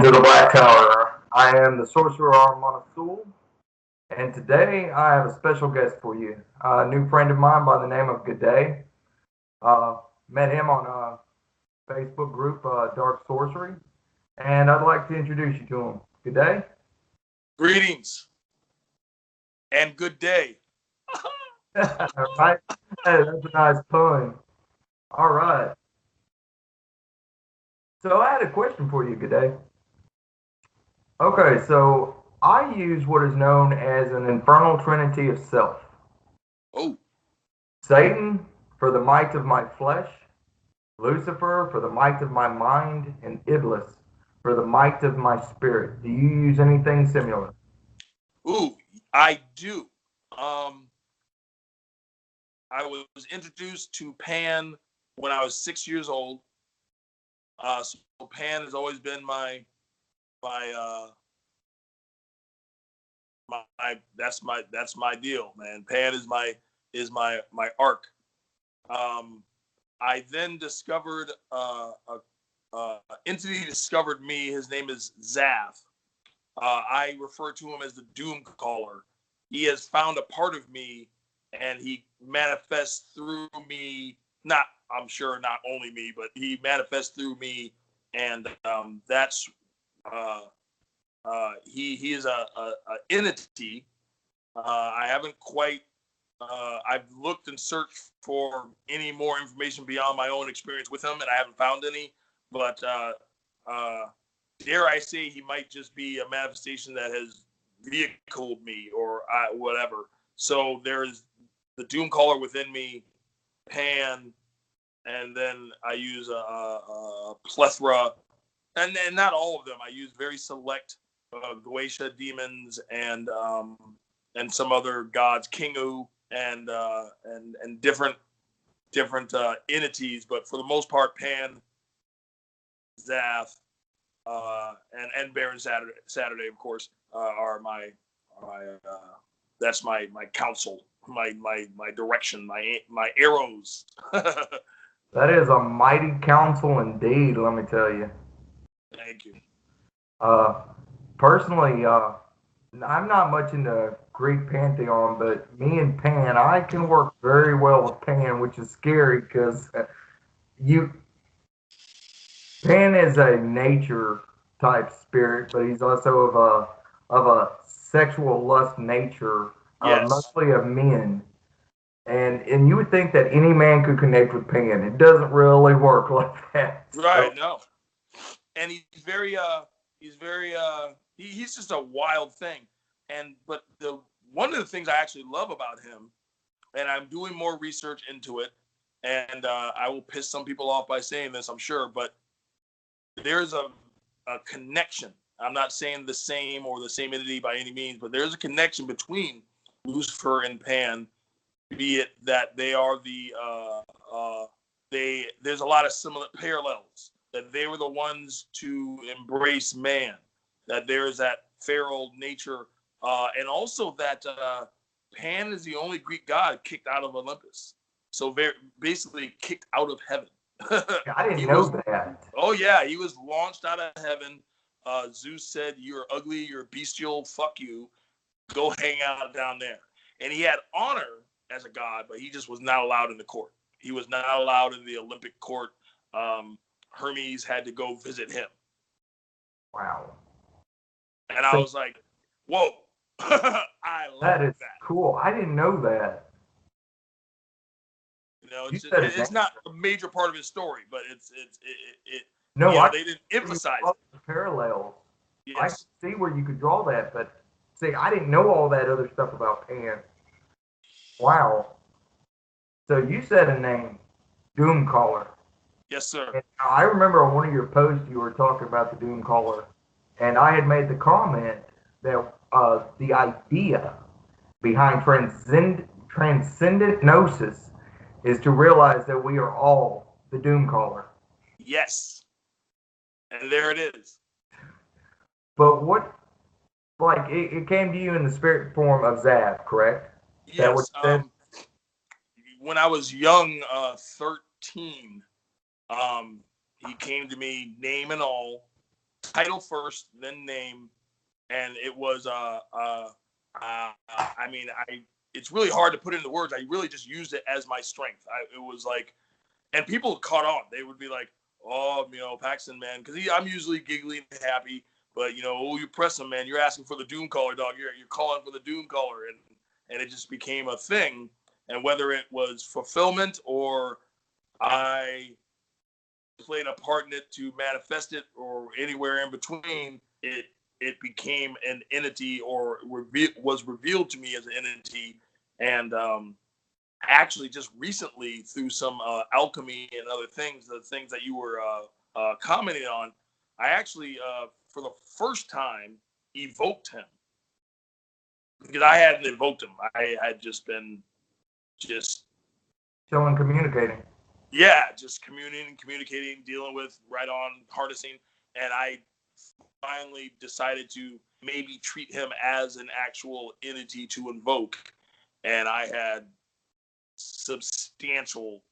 to the Black Tower. I am the Sorcerer Armanasul, and today I have a special guest for you. A new friend of mine by the name of Ghede. Met him on a Facebook group, Dark Sorcery, and I'd like to introduce you to him. Ghede? Greetings and good day. Right? Hey, that's a nice pun. All right. So I had a question for you, Ghede. Okay, so I use what is known as an infernal trinity of self. Oh, Satan for the might of my flesh, Lucifer for the might of my mind, and Iblis for the might of my spirit. Do you use anything similar? ooh, I do. Um, I was introduced to Pan when I was 6 years old. So Pan has always been my my deal, man. Pan is my arc. Um, I then discovered a entity discovered me. His name is Zath. I refer to him as the Doom Caller. He has found a part of me, and he manifests through me. Not, I'm sure, not only me, but he manifests through me, and that's he is a entity. I haven't quite. I've looked and searched for any more information beyond my own experience with him, and I haven't found any. But uh, dare I say, he might just be a manifestation that has vehicled me or whatever. So there's the Doom Caller within me, Pan, and then I use a plethora, and not all of them. I use very select Goetia demons and some other gods, Kingu, and different entities. But for the most part, Pan, Zath, and Baron Saturday, of course, are my that's my counsel, my direction, my arrows. That is a mighty counsel indeed, let me tell you. Thank you. Uh, Personally, I'm not much into Greek pantheon, but me and Pan, I can work very well with Pan, which is scary because you Pan is a nature type spirit, but he's also of a sexual lust nature, Yes. mostly of men. And you would think that any man could connect with Pan. It doesn't really work like that. So, Right. No. And he's just a wild thing. But the one of the things I actually love about him, and I'm doing more research into it, and I will piss some people off by saying this, I'm sure, but there's a connection. I'm not saying the same or the same entity by any means, but there's a connection between Lucifer and Pan, be it that they are there's a lot of similar parallels, that they were the ones to embrace man, that there's that feral nature, and also that Pan is the only Greek god kicked out of Olympus, so basically kicked out of heaven. I didn't He know was, that. oh yeah, he was launched out of heaven. Zeus said, "You're ugly, you're bestial, fuck you, go hang out down there." And he had honor as a god, but he just was not allowed in the court. He was not allowed in the Olympic court. Hermes had to go visit him. Wow. And I So was like, whoa, I that like is that. cool. I didn't know that. You know, You said his name. it's not a major part of his story, but it No, I they didn't you emphasize draw it. the parallels. I can Yes. see where you could draw that, but see, I didn't know all that other stuff about Pan. Wow. So you said a name, Doomcaller. Yes, sir. And I remember on one of your posts you were talking about the Doomcaller, and I had made the comment that the idea behind transcendent gnosis is to realize that we are all the Doomcaller. Yes. And there it is. But what, like, it came to you in the spirit form of Zab, correct? Is that what Yes. you said? When I was young, 13, he came to me, name and all, title first, then name, and it was I mean, it's really hard to put into words. I really just used it as my strength. It was like, and people caught on. They would be like, "Oh, Paxton, man," because I'm usually giggly and happy, but oh, you press him, man. You're asking for the doom caller, dog. You're calling for the doom caller, and it just became a thing. And whether it was fulfillment or I played a part in it to manifest it, or anywhere in between, it became an entity, or was revealed to me as an entity. And actually, just recently, through some alchemy and other things, the things that you were commenting on, I actually, for the first time, evoked him, because I hadn't invoked him. I had just been Chilling, communicating. Yeah, just communicating, dealing with, right on, harnessing. And I finally decided to maybe treat him as an actual entity to invoke. And I had substantial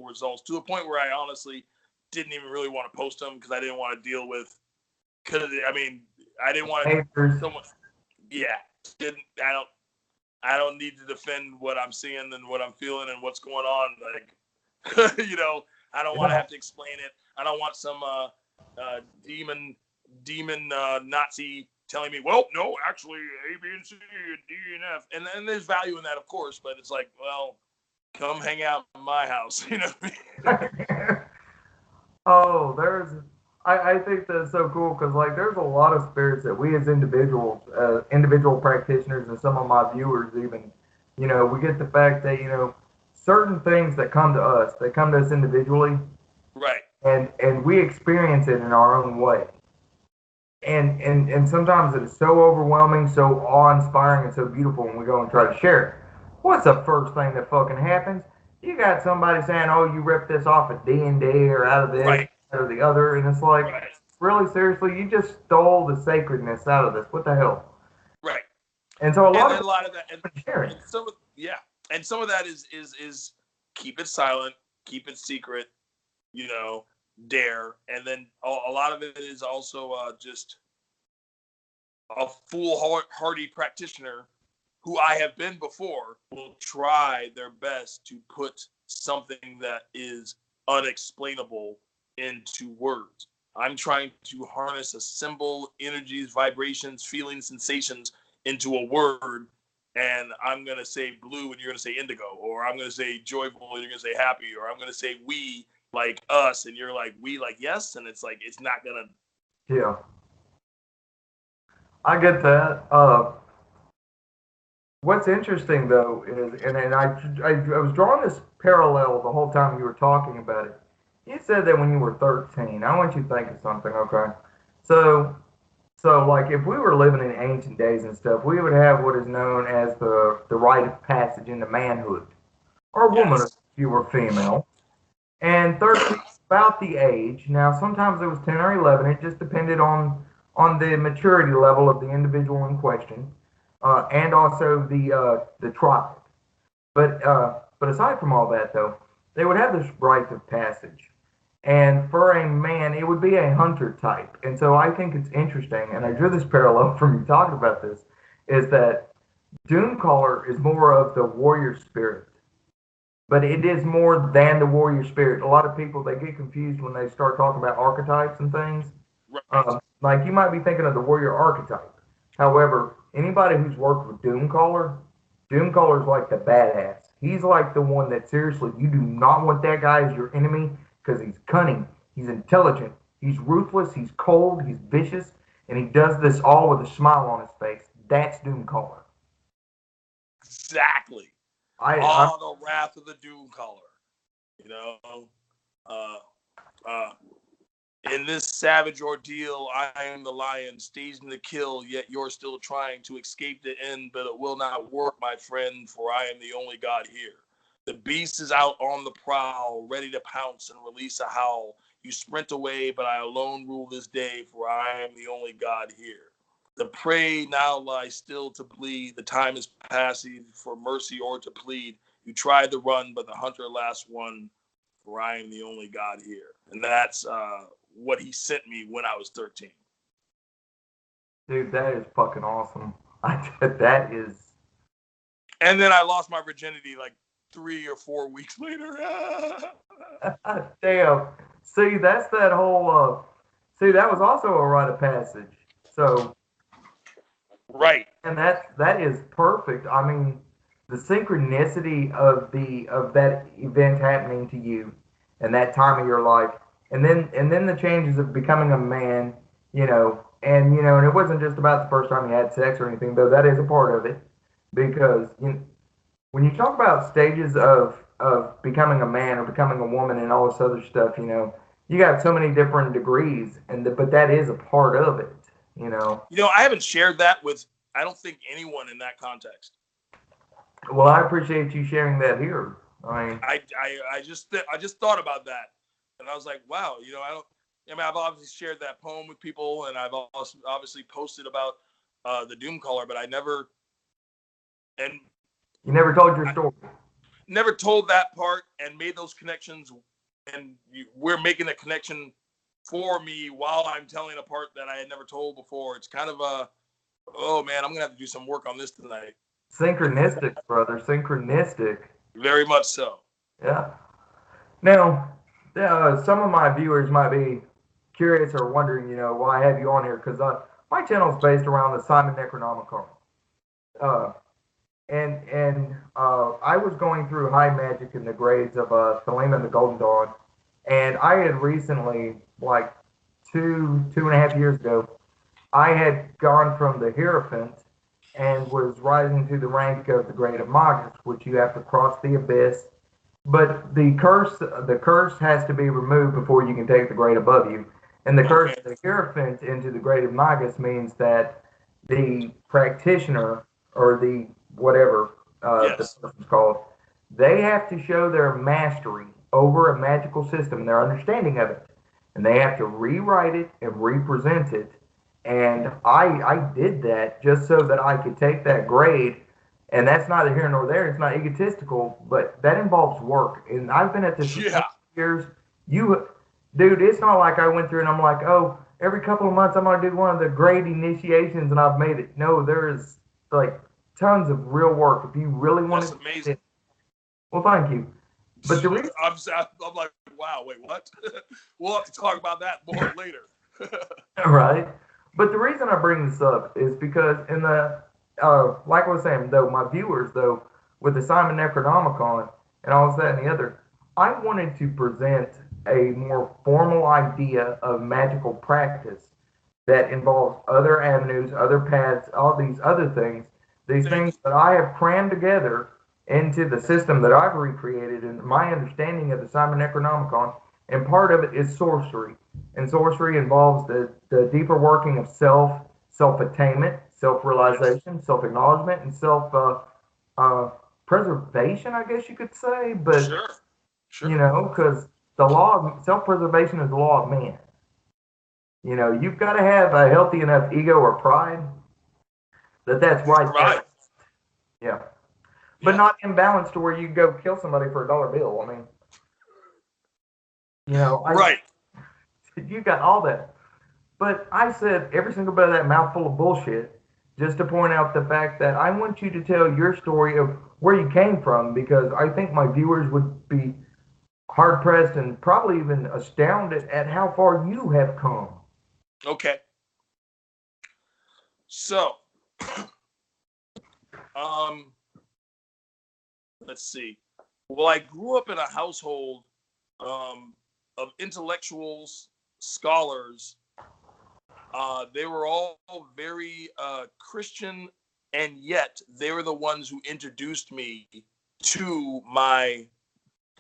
results, to the point where I honestly didn't even really want to post them, because I didn't want to deal with, I didn't want Haters. someone, yeah, I don't need to defend what I'm seeing and what I'm feeling and what's going on. Like, I don't want to have to explain it. I don't want some demon Nazi telling me, well, no, actually, A, B, and C, and D, and F. And there's value in that, of course, but it's like, well, come hang out in my house. You know what I mean? Oh, I think that's so cool because, like, there's a lot of spirits that we as individuals, individual practitioners, and some of my viewers even, we get the fact that, certain things that come to us, they come to us individually, Right. and we experience it in our own way. And sometimes it is so overwhelming, so awe-inspiring, and so beautiful when we go and try to share it. What's the first thing that fucking happens? You got somebody saying, "Oh, you ripped this off of D&D or out of this Right. or the other," and it's like, Right. really seriously, you just stole the sacredness out of this. What the hell? Right. And so a lot And of a lot of that, sharing. and some of, yeah, and some of that is keep it silent, keep it secret, dare. And then a lot of it is also just a foolhardy practitioner, who I have been before, will try their best to put something that is unexplainable into words. I'm trying to harness a symbol, energies, vibrations, feelings, sensations into a word, and I'm going to say blue and you're going to say indigo, or I'm going to say joyful and you're going to say happy, or I'm going to say we like us and you're like we like yes, and it's like, it's not going to. Yeah, I get that. What's interesting though is, and I was drawing this parallel the whole time you were talking about it. You said that when you were 13. I want you to think of something, okay? So, like if we were living in ancient days and stuff, we would have what is known as the rite of passage into manhood, or womanhood yes. if you were female. And 13 is about the age. Now, sometimes it was 10 or 11. It just depended on the maturity level of the individual in question, and also the tribe. But aside from all that, though, they would have this rite of passage. And for a man, it would be a hunter type. And so I think it's interesting, and I drew this parallel from you talking about this, is that Doomcaller is more of the warrior spirit, but it is more than the warrior spirit. A lot of people, they get confused when they start talking about archetypes and things. Right. Like you might be thinking of the warrior archetype. However, anybody who's worked with Doomcaller, Doomcaller is like the badass. He's like the one that seriously, you do not want that guy as your enemy because he's cunning, he's intelligent, he's ruthless, he's cold, he's vicious, and he does this all with a smile on his face. That's Doomcaller. Exactly. I The wrath of the doom caller. You know, uh, uh, in this savage ordeal, I am the lion, staging the kill, yet you're still trying to escape the end, but it will not work, my friend, for I am the only God here. The beast is out on the prowl, ready to pounce and release a howl. You sprint away, but I alone rule this day, for I am the only God here. The prey now lies still to bleed. The time is passing for mercy or to plead. You tried to run, but the hunter last won, for I am the only God here. And that's what he sent me when I was 13. Dude, that is fucking awesome. That is. And then I lost my virginity like 3 or 4 weeks later. Damn. See, that's that whole. See, that was also a rite of passage. So. Right. And that is perfect. I mean, the synchronicity of that event happening to you, and that time of your life, and then the changes of becoming a man, and it wasn't just about the first time you had sex or anything, though that is a part of it, because when you talk about stages of becoming a man or becoming a woman and all this other stuff, you got so many different degrees, but that is a part of it, I haven't shared that with, I don't think, anyone in that context. Well, I appreciate you sharing that here. I just thought about that, and I was like, wow, I've obviously shared that poem with people, and I've also obviously posted about the Doomcaller, but I never, and you never told your story. Never told that part and made those connections, and we're making a connection for me while I'm telling a part that I had never told before. It's kind of oh man, I'm gonna have to do some work on this tonight. Synchronistic, brother. Synchronistic. Very much so. Yeah. Now, some of my viewers might be curious or wondering, why I have you on here, because my channel is based around the Simon Necronomicon. And I was going through high magic in the grades of Thelema and the Golden Dawn, and I had recently, like 2.5 years ago, I had gone from the Hierophant and was rising to the rank of the Grade of Magus, which you have to cross the abyss. But the curse has to be removed before you can take the grade above you. And the curse of the Hierophant into the Grade of Magus means that the practitioner, or the whatever the person's called, they have to show their mastery over a magical system, their understanding of it, and they have to rewrite it and represent it. And I did that just so that I could take that grade. And that's neither here nor there. It's not egotistical, but that involves work. And I've been at this for 20 years. Dude, it's not like I went through and I'm like, oh, every couple of months I'm going to do one of the grade initiations and I've made it. No, there's like tons of real work. If you really want That's amazing. Well, thank you. But the reason I'm like, wow, wait, what? We'll have to talk about that more later. Right. But the reason I bring this up is because in the like I was saying, though, my viewers, though, with the Simon Necronomicon and all this, that, and the other, I wanted to present a more formal idea of magical practice that involves other avenues, other paths, all these other things, these things that I have crammed together into the system that I've recreated and my understanding of the Simon Necronomicon. And part of it is sorcery. And sorcery involves the deeper working of self-attainment, self-realization, self-acknowledgement, and self-preservation, I guess you could say. But, sure. Because the law of self-preservation is the law of man. You've got to have a healthy enough ego or pride that's right there. Yeah. But not imbalanced to where you go kill somebody for $1 bill. I mean, right. You got all that. But I said every single bit of that mouthful of bullshit just to point out the fact that I want you to tell your story of where you came from, because I think my viewers would be hard pressed and probably even astounded at how far you have come. Okay. So, let's see. Well, I grew up in a household of intellectuals, scholars. They were all very Christian, and yet they were the ones who introduced me to my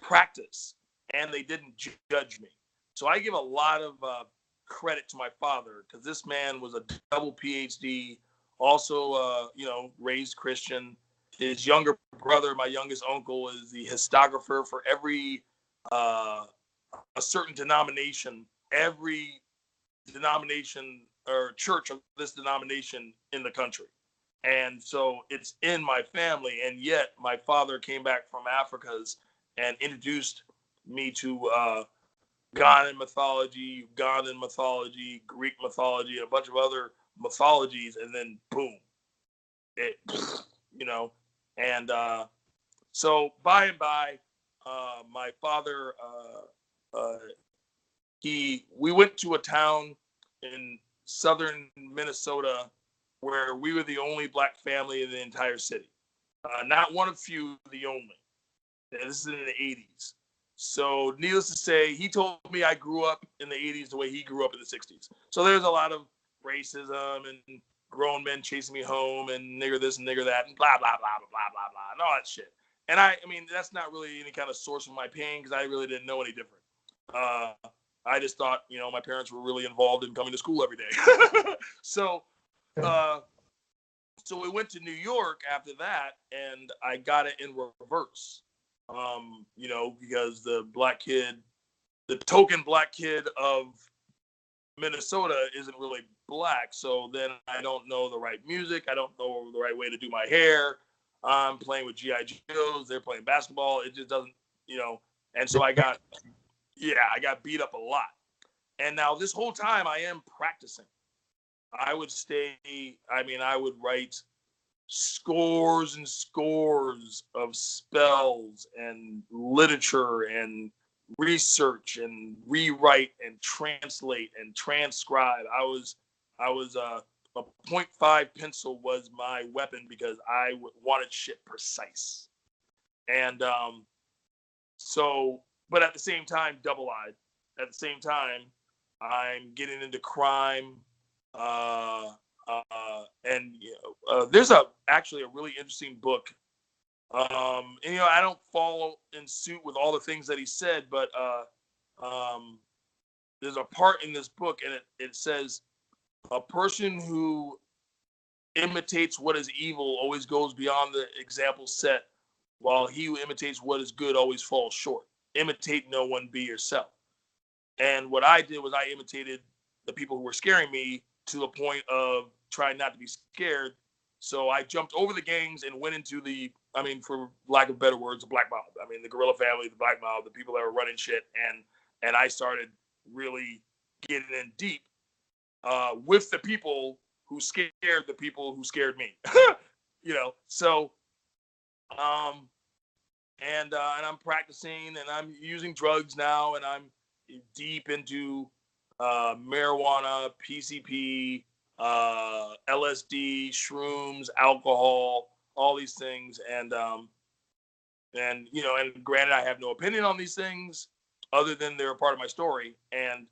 practice, and they didn't judge me. So I give a lot of credit to my father, because this man was a double PhD, also raised Christian. His younger brother, my youngest uncle, is the histographer for every a certain denomination, every denomination or church of this denomination in the country. And so it's in my family. And yet my father came back from Africa's and introduced me to Ghanaian mythology, Ugandan mythology, Greek mythology, and a bunch of other mythologies, and then boom, it, you know, and so by and by, my father, we went to a town in southern Minnesota where we were the only black family in the entire city. Not one of few, the only. And this is in the 80s. So needless to say, he told me I grew up in the 80s the way he grew up in the 60s. So there's a lot of racism and grown men chasing me home and nigger this and nigger that and blah, blah, blah, blah, blah, blah, blah, and all that shit. And I mean, that's not really any kind of source of my pain because I really didn't know any different. I just thought, my parents were really involved in coming to school every day. So, so we went to New York after that, and I got it in reverse. Because the token black kid of Minnesota isn't really black. So then I don't know the right music. I don't know the right way to do my hair. I'm playing with G.I. Joes. They're playing basketball. It just doesn't, and so I got beat up a lot. And now this whole time I am practicing. I would write scores and scores of spells and literature and research and rewrite and translate and transcribe. I was a .5 pencil was my weapon because I wanted shit precise. And but at the same time, double-eyed. At the same time, I'm getting into crime. There's actually a really interesting book. I don't follow in suit with all the things that he said, but there's a part in this book, and it says a person who imitates what is evil always goes beyond the example set, while he who imitates what is good always falls short. Imitate no one, be yourself. And what I did was I imitated the people who were scaring me to the point of trying not to be scared. So I jumped over the gangs and went into for lack of better words, the black mob. The guerrilla family, the black mob, the people that were running shit. And I started really getting in deep with the people who scared the people who scared me. So and I'm practicing and I'm using drugs now and I'm deep into marijuana, PCP, LSD, shrooms, alcohol, all these things. And granted, I have no opinion on these things other than they're a part of my story. And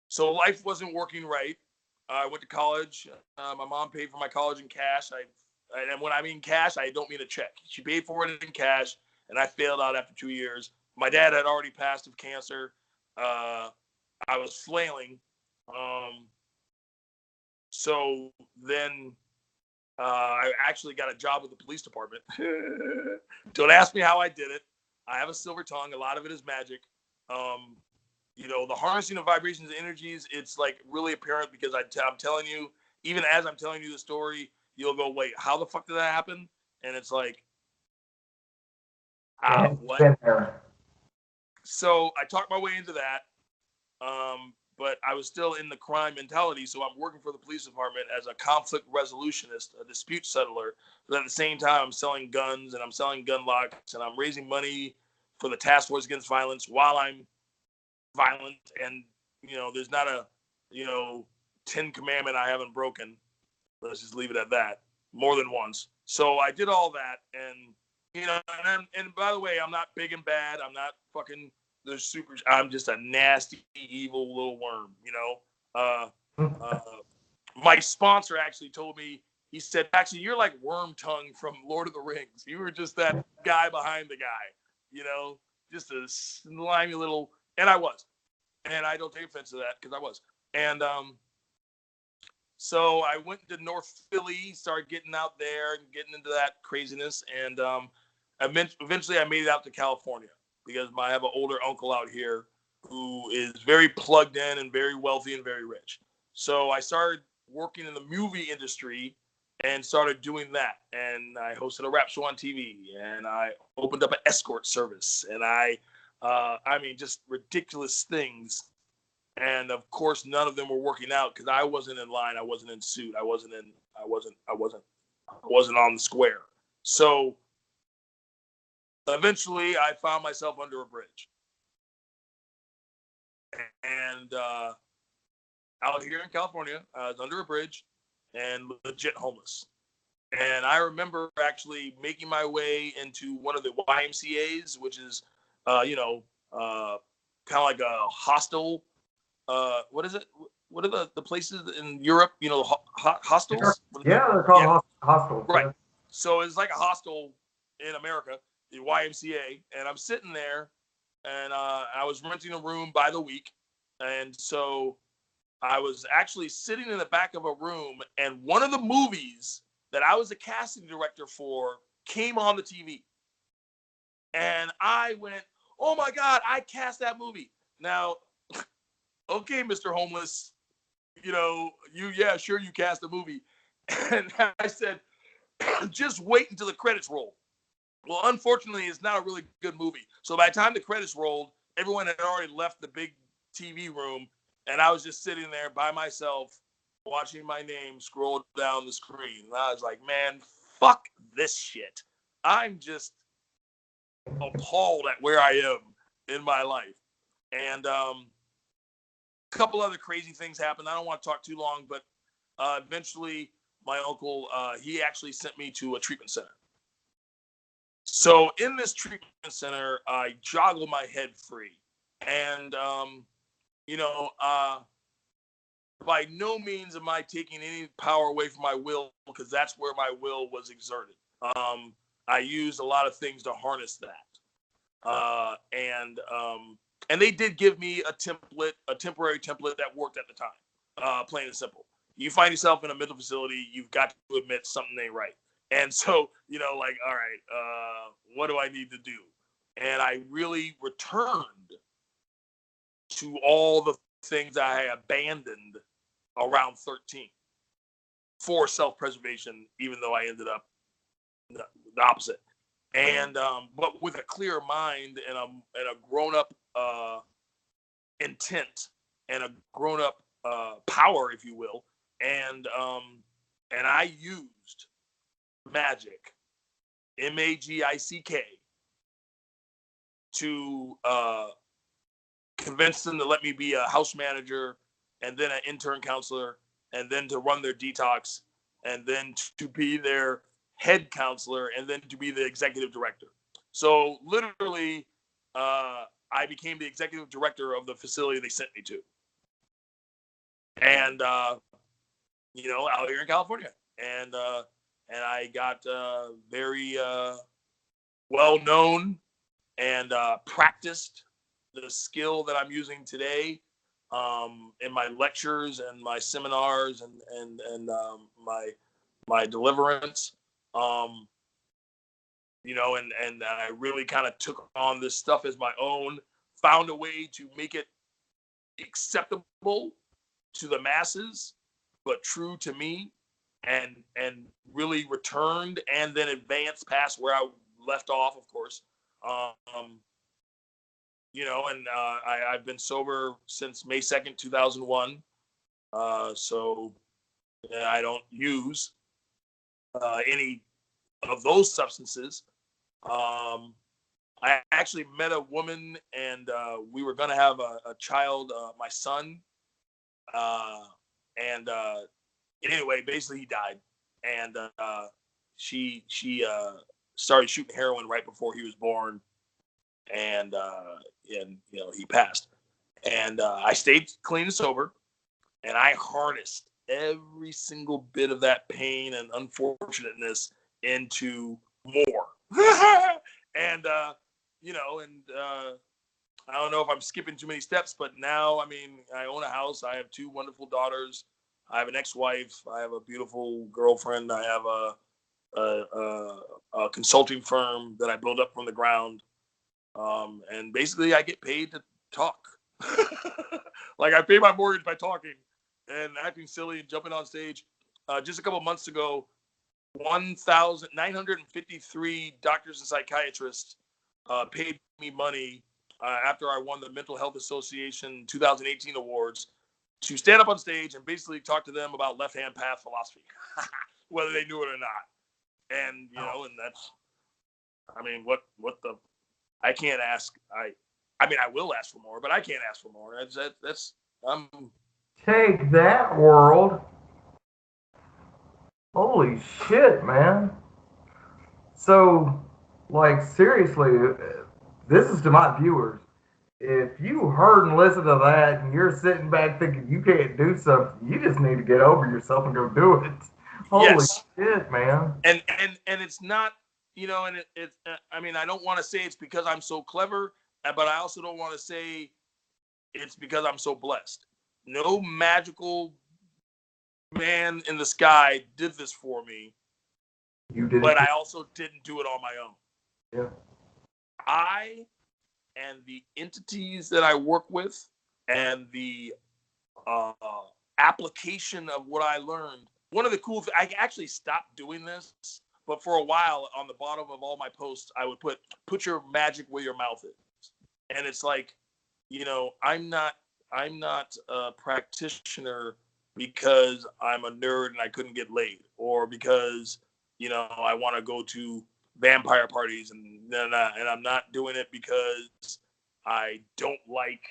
so life wasn't working right. I went to college. My mom paid for my college in cash. And when I mean cash, I don't mean a check. She paid for it in cash, and I failed out after 2 years. My dad had already passed of cancer. I was flailing. So then I actually got a job with the police department. Don't ask me how I did it. I have a silver tongue. A lot of it is magic. The harnessing of vibrations and energies, it's like really apparent because I'm telling you, even as I'm telling you the story, you'll go, wait, how the fuck did that happen? And it's like, what? So I talked my way into that. But I was still in the crime mentality. So I'm working for the police department as a conflict resolutionist, a dispute settler. But at the same time, I'm selling guns and I'm selling gun locks and I'm raising money for the task force against violence while I'm violent. And, there's not a, 10 commandment I haven't broken. Let's just leave it at that. More than once. So I did all that. And, and by the way, I'm not big and bad. I'm not fucking I'm just a nasty, evil little worm, My sponsor actually told me, he said, actually, you're like Worm Tongue from Lord of the Rings. You were just that guy behind the guy, just a slimy little, and I was. And I don't take offense to that because I was. And so I went to North Philly, started getting out there and getting into that craziness. And eventually I made it out to California because I have an older uncle out here who is very plugged in and very wealthy and very rich. So I started working in the movie industry and started doing that. And I hosted a rap show on TV and I opened up an escort service and I I mean, just ridiculous things. And of course, none of them were working out because I wasn't in line. I wasn't in suit. I wasn't on the square. So eventually, I found myself under a bridge, and out here in California, I was under a bridge and legit homeless. And I remember actually making my way into one of the YMCA's, which is, kind of like a hostel. What is it? What are the places in Europe? Hostels. Yeah, they're Yeah, called hostels. right. Yeah. So it's like a hostel in America, the YMCA, and I'm sitting there, and I was renting a room by the week, and so I was actually sitting in the back of a room, and one of the movies that I was a casting director for came on the TV. And I went, oh my God, I cast that movie. Now, okay, Mr. Homeless, yeah, sure, you cast the movie. And I said, just wait until the credits roll. Well, unfortunately, it's not a really good movie. So by the time the credits rolled, everyone had already left the big TV room, and I was just sitting there by myself watching my name scroll down the screen. And I was like, man, fuck this shit. I'm just appalled at where I am in my life. And a couple other crazy things happened. I don't want to talk too long, but eventually my uncle, he actually sent me to a treatment center. So in this treatment center, I joggle my head free. And, by no means am I taking any power away from my will, because that's where my will was exerted. I used a lot of things to harness that. And they did give me a temporary template that worked at the time, plain and simple. You find yourself in a mental facility, you've got to admit something ain't right. And so, all right, what do I need to do? And I really returned to all the things I abandoned around 13 for self-preservation, even though I ended up the opposite. And but with a clear mind and a grown-up intent and a grown-up power, if you will, and I used magic, MAGICK, to convince them to let me be a house manager, and then an intern counselor, and then to run their detox, and then to be their head counselor, and then to be the executive director. So literally, I became the executive director of the facility they sent me to. And, out here in California. And I got very well known and practiced the skill that I'm using today in my lectures and my seminars and my deliverance. And I really kind of took on this stuff as my own, found a way to make it acceptable to the masses, but true to me, and really returned and then advanced past where I left off, of course. I've been sober since May 2nd, 2001. So I don't use any of those substances. I actually met a woman, and we were going to have a child, my son. And anyway, basically he died. And she started shooting heroin right before he was born. And he passed. And I stayed clean and sober, and I harnessed every single bit of that pain and unfortunateness into more. And I don't know if I'm skipping too many steps, but now, I mean, I own a house. I have 2 wonderful daughters. I have an ex-wife. I have a beautiful girlfriend. I have a consulting firm that I built up from the ground. And basically, I get paid to talk. Like, I pay my mortgage by talking and acting silly and jumping on stage. Just a couple months ago, 1,953 doctors and psychiatrists paid me money after I won the Mental Health Association 2018 awards, to stand up on stage and basically talk to them about left-hand path philosophy, whether they knew it or not. And, you know, and that's, I mean, what the, I can't ask, I mean, I will ask for more, but I can't ask for more. That's Take that, world. Holy shit, man. So, like, seriously, this is to my viewers. If you heard and listened to that and you're sitting back thinking you can't do something, you just need to get over yourself and go do it. Holy yes. shit, man. And it's not, you know, and it's, I mean, I don't want to say it's because I'm so clever, but I also don't want to say it's because I'm so blessed. No magical man in the sky did this for me, You did but it. I also didn't do it on my own. Yeah. I and the entities that I work with and the application of what I learned. One of the cool things, I actually stopped doing this, but for a while on the bottom of all my posts, I would put your magic where your mouth is. And it's like, you know, I'm not a practitioner because I'm a nerd and I couldn't get laid, or because, you know, I want to go to vampire parties, and I'm not doing it because I don't like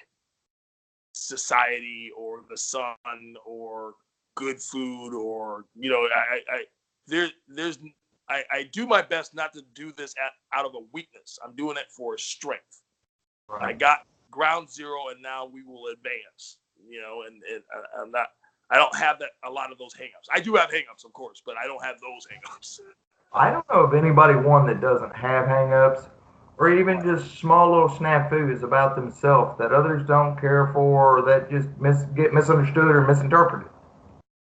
society or the sun or good food, or, you know, I do my best not to do this out of a weakness. I'm doing it for strength. Right. I got ground zero, and now we will advance. You know, and I'm not. I don't have a lot of those hangups. I do have hangups, of course, but I don't have those hangups. I don't know of anybody, one, that doesn't have hangups or even just small little snafus about themselves that others don't care for or that just get misunderstood or misinterpreted.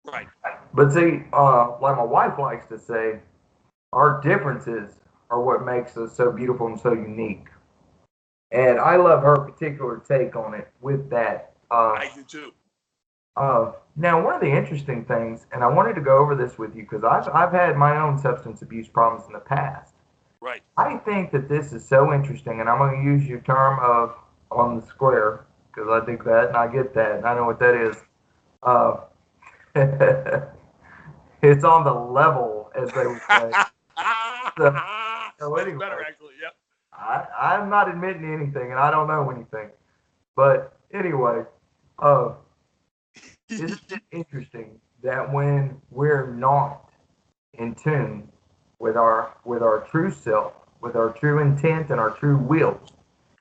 Right. But see, like my wife likes to say, our differences are what makes us so beautiful and so unique. And I love her particular take on it with that. I do too. Now, one of the interesting things, and I wanted to go over this with you because I've had my own substance abuse problems in the past. Right. I think that this is so interesting, and I'm going to use your term of on the square because I think that and I get that and I know what that is. Uh, it's on the level, as they would say. So, so That's anyway, better, actually. Yep. I'm not admitting anything, and I don't know anything. But anyway, uh, isn't it interesting that when we're not in tune with our true self, with our true intent and our true will,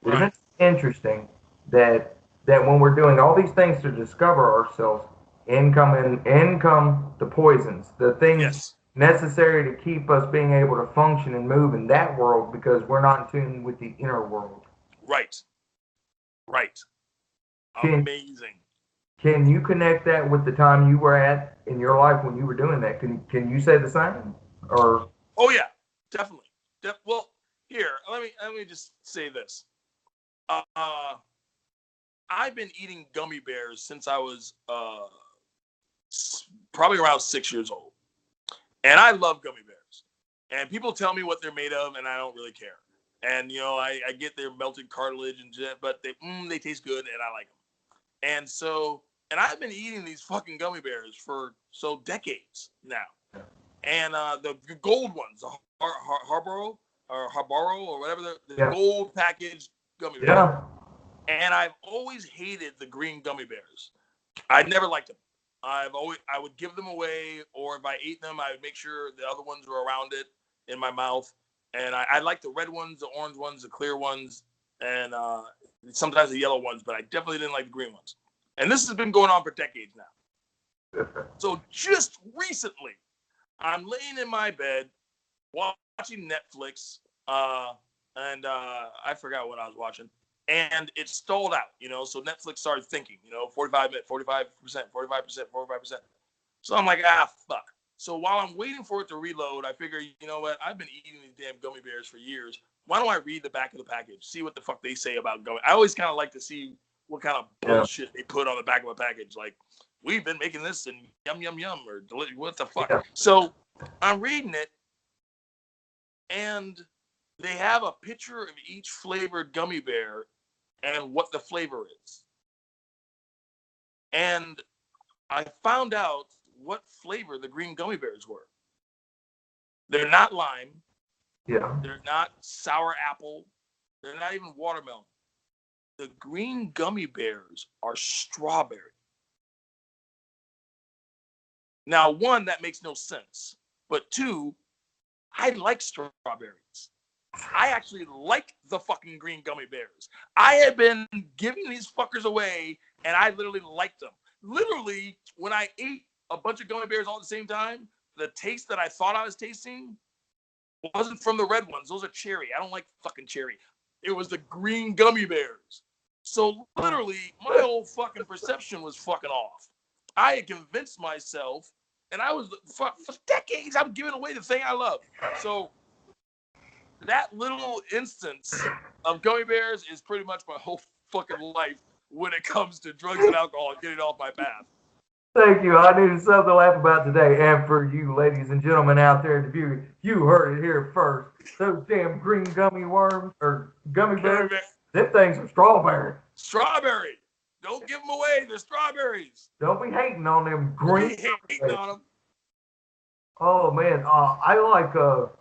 isn't Right. it interesting that when we're doing all these things to discover ourselves, in come the poisons, the things Yes. necessary to keep us being able to function and move in that world because we're not in tune with the inner world. Right. Right. Can Amazing. can you connect that with the time you were at in your life when you were doing that? Can you say the same? Or Oh yeah, definitely. Well, here, let me just say this. Uh, I've been eating gummy bears since I was probably around 6 years old, and I love gummy bears. And people tell me what they're made of, and I don't really care. And you know, I get their melted cartilage and but they taste good, and I like them. And so, and I've been eating these fucking gummy bears for decades now. And the gold ones, the Harborough or whatever, the yeah, gold packaged gummy bears. yeah, And I've always hated the green gummy bears. I never liked them. I would give them away, or if I ate them, I would make sure the other ones were around it in my mouth. And I like the red ones, the orange ones, the clear ones, and sometimes the yellow ones, but I definitely didn't like the green ones. And this has been going on for decades now. So just recently, I'm laying in my bed watching Netflix, and I forgot what I was watching, and it stalled out, you know. So Netflix started thinking, you know, 45 minutes, 45%, 45%, 45%. So I'm like, fuck. So while I'm waiting for it to reload, I figure, you know what? I've been eating these damn gummy bears for years. Why don't I read the back of the package, see what the fuck they say about gummy? I always kind of like to see what kind of yeah. bullshit they put on the back of a package, like, we've been making this and yum yum yum, or what the fuck. Yeah. So I'm reading it, and they have a picture of each flavored gummy bear, and what the flavor is. And I found out what flavor the green gummy bears were. They're not lime. Yeah. They're not sour apple. They're not even watermelon. The green gummy bears are strawberry. Now, one, that makes no sense. But two, I like strawberries. I actually like the fucking green gummy bears. I have been giving these fuckers away, and I literally liked them. Literally, when I ate a bunch of gummy bears all at the same time, the taste that I thought I was tasting wasn't from the red ones. Those are cherry. I don't like fucking cherry. It was the green gummy bears. So literally, my whole fucking perception was fucking off. I had convinced myself, and I was for decades I'm giving away the thing I love. So that little instance of gummy bears is pretty much my whole fucking life when it comes to drugs and alcohol and getting off my path. Thank you. I needed something to laugh about today. And for you ladies and gentlemen out there in the view, you heard it here first. Those damn green gummy worms or gummy bears, them things are strawberry. Strawberry. Don't give them away. They're strawberries. Don't be hating on them green. Don't be hating on them. Oh man, I like so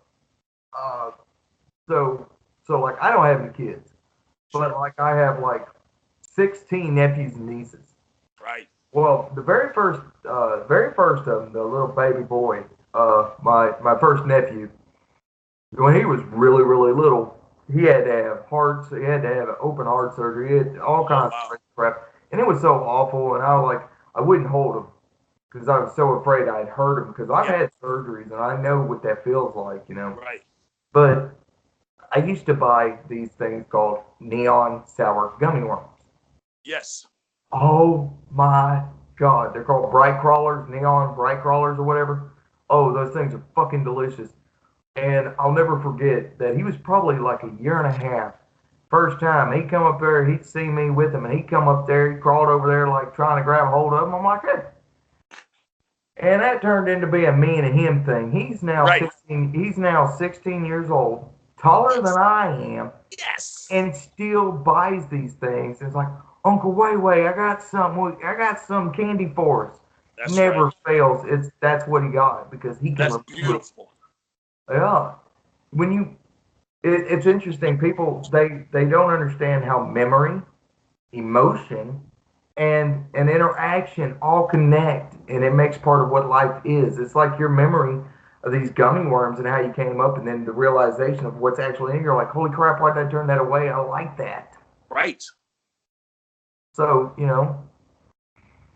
like I don't have any kids, but like I have like 16 nephews and nieces. Right. Well, the very first of them, the little baby boy, my first nephew, when he was really really little, he had to have he had to have an open heart surgery, he had all kinds of crap, and it was so awful, and I wouldn't hold him because I was so afraid I'd hurt him because I've had surgeries and I know what that feels like, you know. Right. But I used to buy these things called neon sour gummy worms. Yes. Oh my God. They're called bright crawlers, neon bright crawlers or whatever. Oh, those things are fucking delicious. And I'll never forget that he was probably like a year and a half. First time he'd come up there, he'd see me with him, and he'd come up there, he crawled over there like trying to grab a hold of him. I'm like, hey. And that turned into be a me and a him thing. He's now 16. He's now 16 years old, taller than I am. Yes. And still buys these things. It's like, Uncle Way, I got some candy for us. That's Never fails. That's what he got because he can. That's beautiful. Yeah. It's interesting. People they don't understand how memory, emotion, and interaction all connect, and it makes part of what life is. It's like your memory of these gummy worms and how you came up, and then the realization of what's actually in. You're like, holy crap, why did I turn that away? I like that. Right. So you know,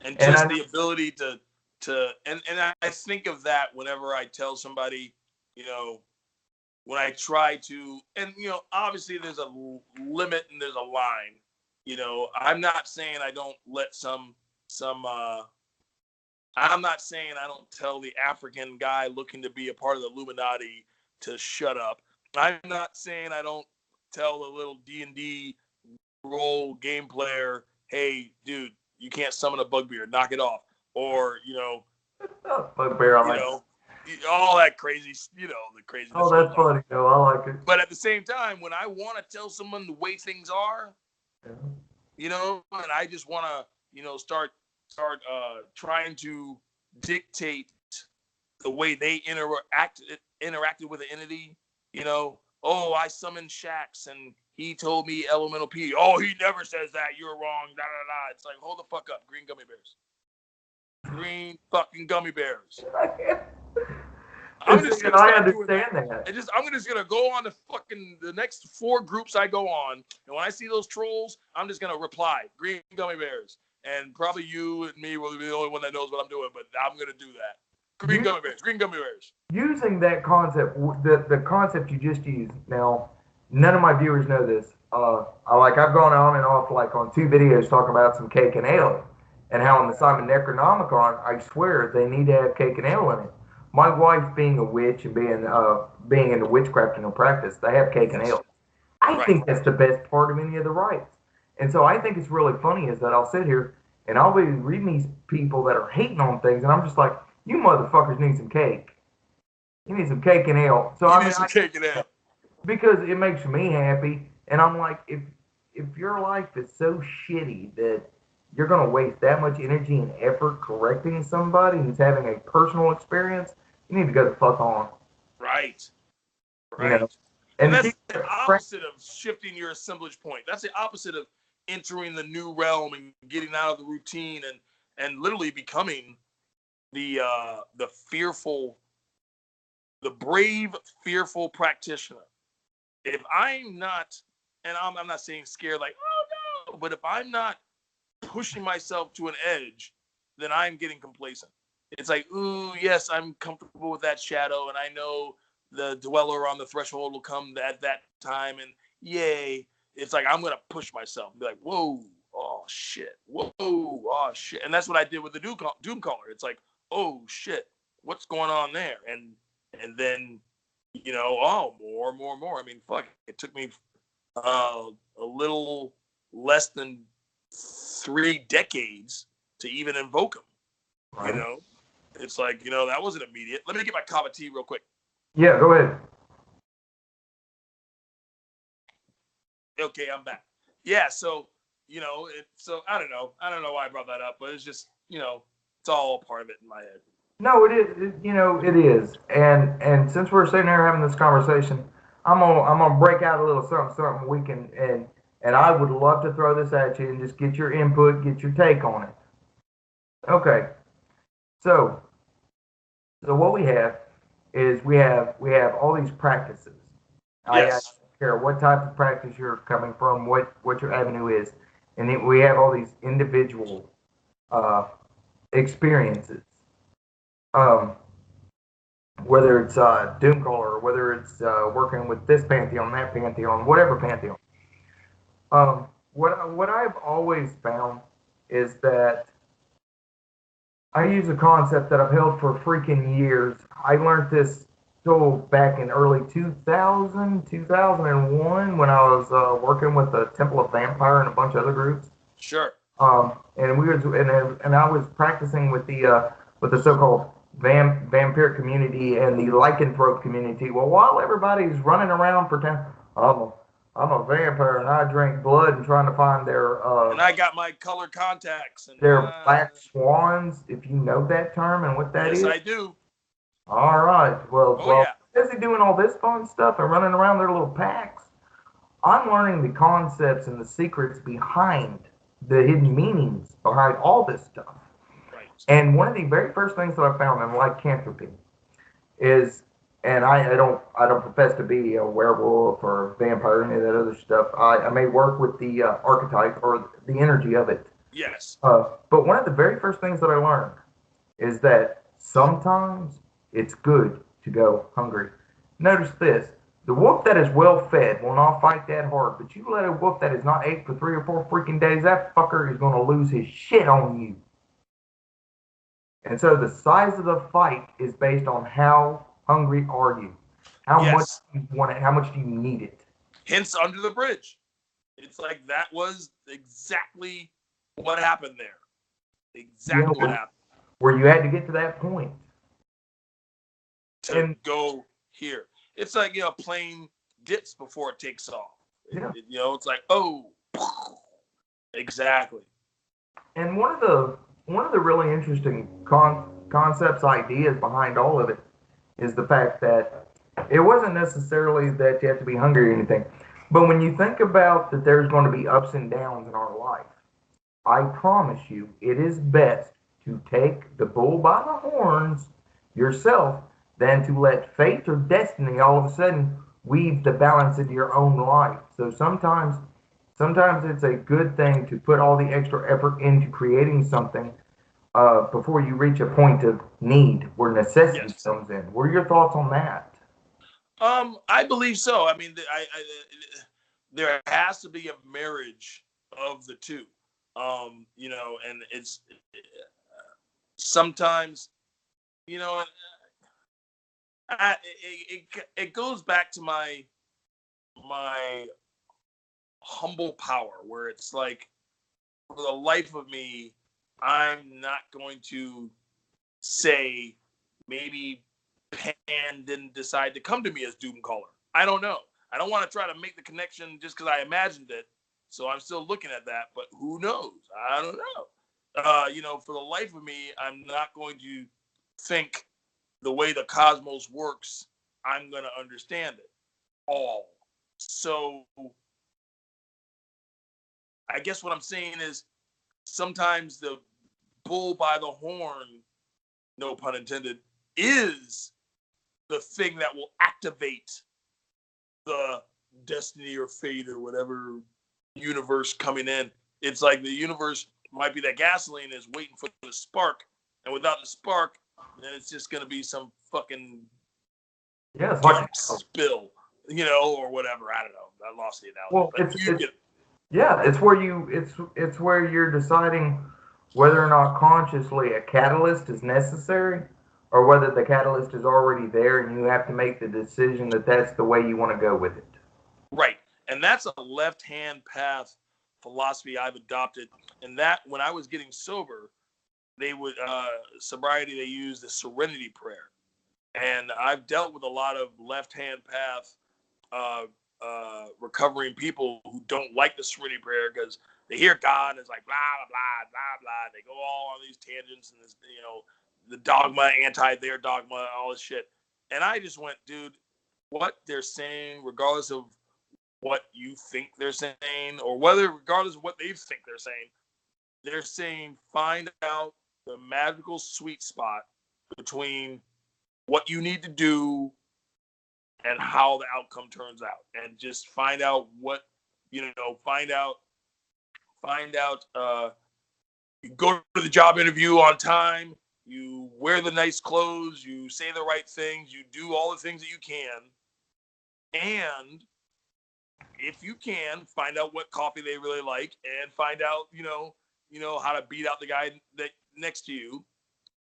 and just the ability to and I think of that whenever I tell somebody, you know, when I try to, and you know, obviously there's a limit and there's a line. You know, I'm not saying I don't let I'm not saying I don't tell the African guy looking to be a part of the Illuminati to shut up. I'm not saying I don't tell the little D&D role game player, hey, dude, you can't summon a bugbear, knock it off. Or, you know, bugbear, all that crazy, you know, the craziness. Oh, that's funny, though. I like it. But at the same time, when I want to tell someone the way things are, you know, and I just want to, you know, start trying to dictate the way they interacted with the entity, you know, oh, I summoned Shax and he told me elemental P. Oh, he never says that. You're wrong. Da, da, da. It's like, hold the fuck up. Green gummy bears. Green fucking gummy bears. I'm just gonna I understand that. I'm just gonna go on the next 4 groups I go on, and when I see those trolls, I'm just gonna reply, green gummy bears. And probably you and me will be the only one that knows what I'm doing, but I'm gonna do that. Green gummy bears. Green gummy bears. Using that concept, the concept you just used. Now, none of my viewers know this. I've gone on and off like on 2 videos talking about some cake and ale, and how on the Simon Necronomicon, I swear they need to have cake and ale in it. My wife being a witch and being into witchcraft in her practice, they have cake and ale. I think that's the best part of any of the rites. And so I think it's really funny is that I'll sit here and I'll be reading these people that are hating on things, and I'm just like, you motherfuckers need some cake. You need some cake and ale. So need some cake and ale. Because it makes me happy, and I'm like, if your life is so shitty that you're going to waste that much energy and effort correcting somebody who's having a personal experience, you need to go the fuck on. Right. You know, Right. And and to that's keep the opposite of shifting your assemblage point. That's the opposite of entering the new realm and getting out of the routine and literally becoming the fearful, the brave, fearful practitioner. If I'm not, and I'm not saying scared like, oh no, but if I'm not pushing myself to an edge, then I'm getting complacent. It's like, ooh, yes, I'm comfortable with that shadow, and I know the dweller on the threshold will come at that time, and yay. It's like I'm gonna push myself and be like, whoa, oh shit, whoa, oh shit, and that's what I did with the Doom Caller. It's like, oh shit, what's going on there? And then, oh, more. I mean, fuck, it took me a little less than 3 decades to even invoke him. You right. know, it's like, that wasn't immediate. Let me get my cup of tea real quick. Yeah, go ahead. Okay, I'm back. Yeah, so so I don't know why I brought that up, but it's just it's all a part of it in my head. No, it is. It is. And since we're sitting here having this conversation, I'm gonna break out a little something we can and I would love to throw this at you and just get your input, get your take on it. Okay. So so what we have is we have all these practices. I don't Yes, care what type of practice you're coming from, what your avenue is, and then we have all these individual uh, experiences. Um, whether it's Doomcaller, whether it's working with this pantheon, that pantheon, whatever pantheon. What I've always found is that I use a concept that I've held for freaking years. I learned this tool back in early 2000, 2001 when I was working with the Temple of Vampire and a bunch of other groups. sure. And we was and I was practicing with the so-called vampiric community and the lycanthrope community. Well, while everybody's running around pretending I'm a, I'm a vampire and I drink blood and trying to find And I got my color contacts, and their black swans, if you know that term and what that yes, is. I do. All right. Oh Well, yeah, as they doing all this fun stuff and running around their little packs, I'm learning the concepts and the secrets behind the hidden meanings behind all this stuff. right. And one of the very first things that I found in lycanthropy is, and I don't profess to be a werewolf or a vampire or any of that other stuff. I may work with the archetype or the energy of it. Yes, But one of the very first things that I learned is that sometimes it's good to go hungry. Notice this: the wolf that is well fed will not fight that hard, but you let a wolf that is not ate for 3 or 4 freaking days, that fucker is going to lose his shit on you. And so the size of the fight is based on how hungry are you, how much yes. do you want it, how much do you need it. Hence, Under the Bridge. It's like that was exactly what happened there. You know, Exactly what happened. where you had to get to that point. To And go here. It's like a plane dips before it takes off. yeah, It's like, oh, exactly. and one of the really interesting concepts, ideas behind all of it is the fact that it wasn't necessarily that you have to be hungry or anything, but when you think about that, there's going to be ups and downs in our life. I promise you, it is best to take the bull by the horns yourself than to let fate or destiny all of a sudden weave the balance into your own life. So sometimes it's a good thing to put all the extra effort into creating something before you reach a point of need where necessity Yes. comes in. What are your thoughts on that? I believe so. I mean, there has to be a marriage of the two. And it's sometimes, you know, it goes back to my humble power, where it's like, for the life of me, I'm not going to say maybe Pan didn't decide to come to me as Doomcaller. I don't know. I don't want to try to make the connection just because I imagined it. So I'm still looking at that, but who knows? I don't know. For the life of me, I'm not going to think the way the cosmos works. I'm going to understand it all. So I guess what I'm saying is sometimes the bull by the horn, no pun intended, is the thing that will activate the destiny or fate or whatever universe coming in. It's like the universe might be that gasoline is waiting for the spark, and without the spark, then it's just gonna be some fucking it's like gas spill, or whatever. I don't know. I lost the analogy. well, But you get yeah, it's where you're deciding whether or not consciously a catalyst is necessary, or whether the catalyst is already there and you have to make the decision that that's the way you want to go with it. right, and that's a left-hand path philosophy I've adopted. And that when I was getting sober, they would sobriety. They use the serenity prayer, and I've dealt with a lot of left-hand path recovering people who don't like the serenity prayer because they hear God and it's like blah blah blah blah blah. They go all on these tangents and this, the dogma, anti their dogma, all this shit. And I just went, dude, what they're saying, regardless of what you think they're saying, or regardless of what they think they're saying find out the magical sweet spot between what you need to do and how the outcome turns out, and just find out what find out you go to the job interview on time, you wear the nice clothes, you say the right things, you do all the things that you can, and if you can find out what coffee they really like and find out how to beat out the guy that next to you,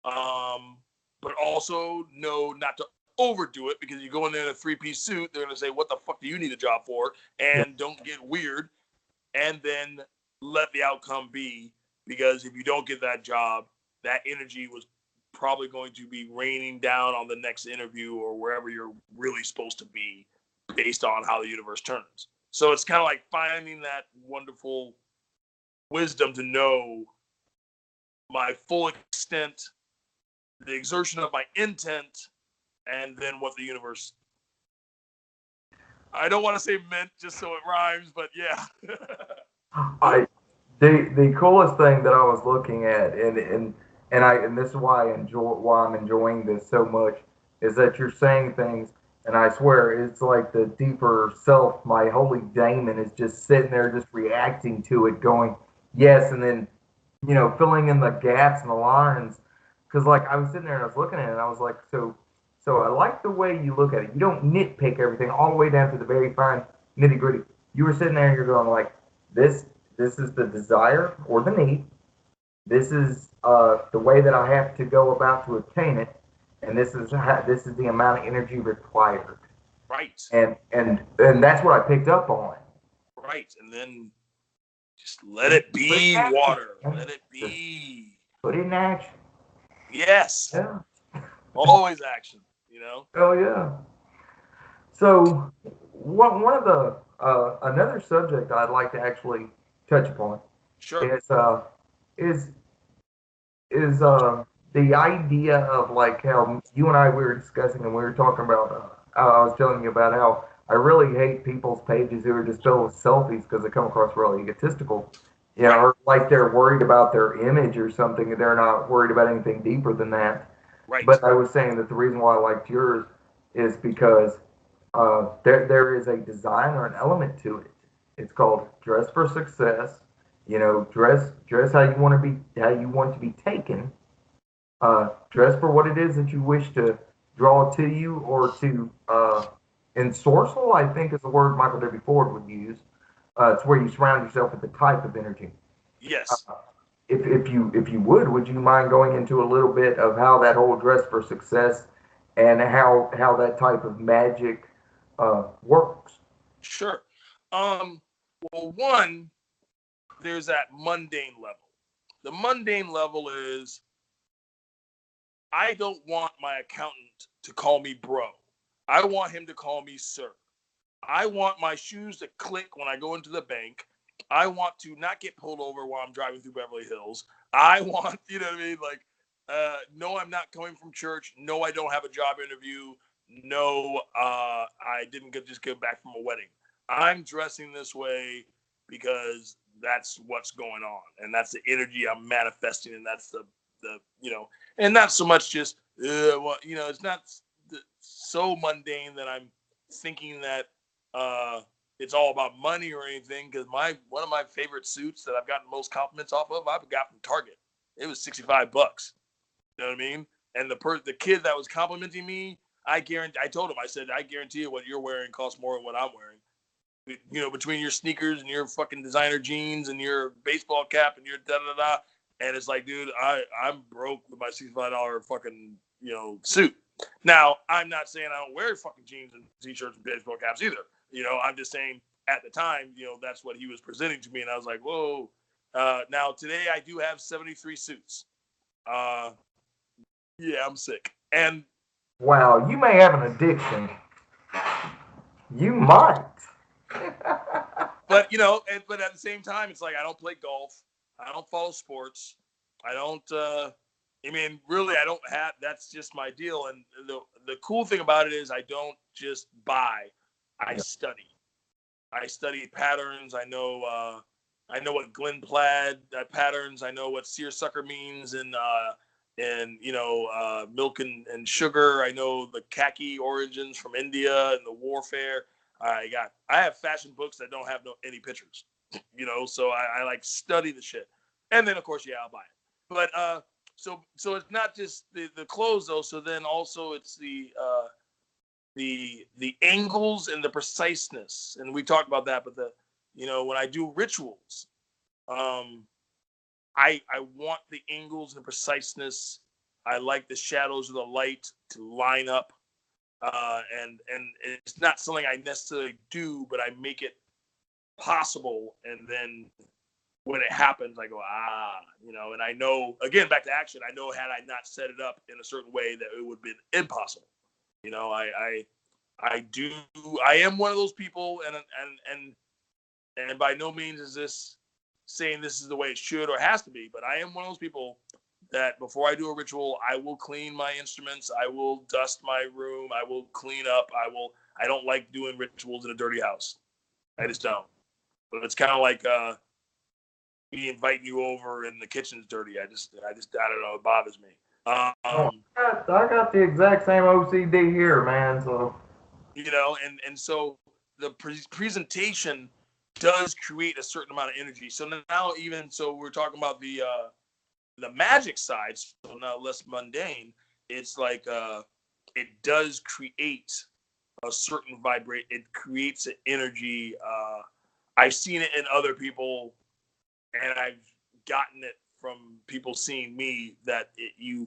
but also know not to overdo it, because you go in there in a 3-piece suit, they're going to say, what the fuck do you need a job for? And don't get weird, and then let the outcome be, because if you don't get that job, that energy was probably going to be raining down on the next interview or wherever you're really supposed to be based on how the universe turns. So it's kind of like finding that wonderful wisdom to know my full extent, the exertion of my intent, and then what the universe, I don't want to say meant just so it rhymes, but yeah. The coolest thing that I was looking at, and this is why I'm enjoying this so much, is that you're saying things, and I swear it's like the deeper self, my holy daemon, is just sitting there, just reacting to it, going yes, and then filling in the gaps and the lines, because like I was sitting there and I was looking at it, and I was like, so I like the way you look at it. You don't nitpick everything all the way down to the very fine nitty gritty. You were sitting there and you're going like this. This is the desire or the need. This is the way that I have to go about to obtain it, and this is the amount of energy required. Right. And that's what I picked up on. Right, and then just let it be water. Let it be. Put it in action. Yes. Yeah. Always action. Oh yeah. So one of the another subject I'd like to actually touch upon Sure. is the idea of like how you and I we were discussing and we were talking about. I was telling you about how I really hate people's pages who are just filled with selfies because they come across really egotistical. Right. Or like they're worried about their image or something, and they're not worried about anything deeper than that. Right. But I was saying that the reason why I liked yours is because there is a design or an element to it. It's called dress for success. Dress how you want to be taken. Dress for what it is that you wish to draw to you or to ensorcel, I think is the word Michael W. Ford would use. It's where you surround yourself with the type of energy. Yes. If you would you mind going into a little bit of how that whole dress for success and how that type of magic works? Sure. Well, one, there's that mundane level. The mundane level is I don't want my accountant to call me bro. I want him to call me sir. I want my shoes to click when I go into the bank. I want to not get pulled over while I'm driving through Beverly Hills. I want, you know what I mean? Like, no, I'm not coming from church. No, I don't have a job interview. No, I didn't just get back from a wedding. I'm dressing this way because that's what's going on, and that's the energy I'm manifesting, and that's the and not so much just it's not so mundane that I'm thinking that it's all about money or anything. Because one of my favorite suits that I've gotten most compliments off of, I've got from Target. It was $65. You know what I mean? And the kid that was complimenting me, I told him, I said, I guarantee you what you're wearing costs more than what I'm wearing. You know, between your sneakers and your fucking designer jeans and your baseball cap and your da da da. And it's like, dude, I'm broke with my $65 fucking, suit. Now, I'm not saying I don't wear fucking jeans and t-shirts and baseball caps either. I'm just saying at the time, that's what he was presenting to me. And I was like, whoa. Now, today I do have 73 suits. Yeah, I'm sick. And wow, you may have an addiction. You might. but but at the same time, it's like I don't play golf. I don't follow sports. I don't. Really, I don't have. That's just my deal. And the cool thing about it is, I don't just buy. I study. I study patterns. I know. I know what Glen Plaid patterns. I know what seersucker means, and milk and sugar. I know the khaki origins from India and the warfare. I have fashion books that don't have any pictures, so I like study the shit. And then of course, I'll buy it. But so it's not just the clothes though. So then also it's the angles and the preciseness. And we talked about that, but when I do rituals, I want the angles and the preciseness. I like the shadows of the light to line up. And it's not something I necessarily do, but I make it possible. And then when it happens, I go, and I know, again, back to action, I know had I not set it up in a certain way that it would have been impossible. I am one of those people, and by no means is this saying this is the way it should or has to be, but I am one of those people that before I do a ritual, I will clean my instruments. I will dust my room. I will clean up. I don't like doing rituals in a dirty house. I just don't. But it's kind of like me inviting you over and the kitchen's dirty. I don't know. It bothers me. I got the exact same OCD here, man. So and so the presentation does create a certain amount of energy. So now we're talking about the magic side, so now less mundane. It's like it does create a certain vibrate. It creates an energy. I've seen it in other people, and I've gotten it from people seeing me that you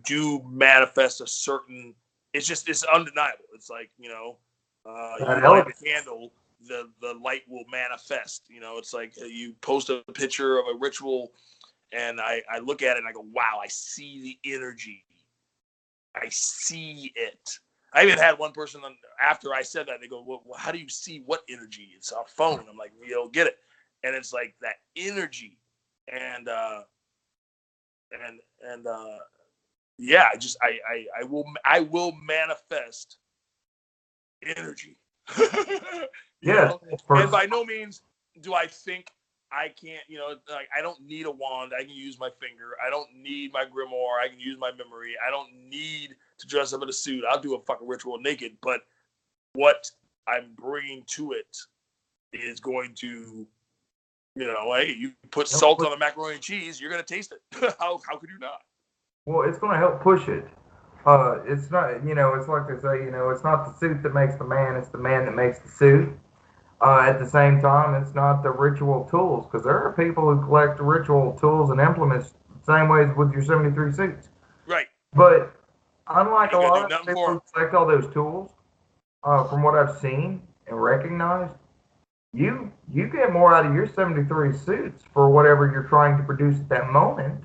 do manifest a certain. It's undeniable. It's like you light a candle, the light will manifest. It's like you post a picture of a ritual. And I look at it and I go, wow, I see the energy. I see it. I even had one person after I said that, they go, well, how do you see what energy? It's our phone. I'm like, you don't get it. And it's like that energy. And I will manifest energy. And by no means do I think I can't, like I don't need a wand. I can use my finger. I don't need my grimoire. I can use my memory. I don't need to dress up in a suit. I'll do a fucking ritual naked. But what I'm bringing to it is going to, hey, you put salt on the macaroni and cheese, you're going to taste it. How could you not? Well, it's going to help push it. It's not, it's like they say, it's not the suit that makes the man, it's the man that makes the suit. At the same time, it's not the ritual tools, because there are people who collect ritual tools and implements the same way as with your 73 suits. Right. But unlike a lot of people who collect all those tools, from what I've seen and recognized, you get more out of your 73 suits for whatever you're trying to produce at that moment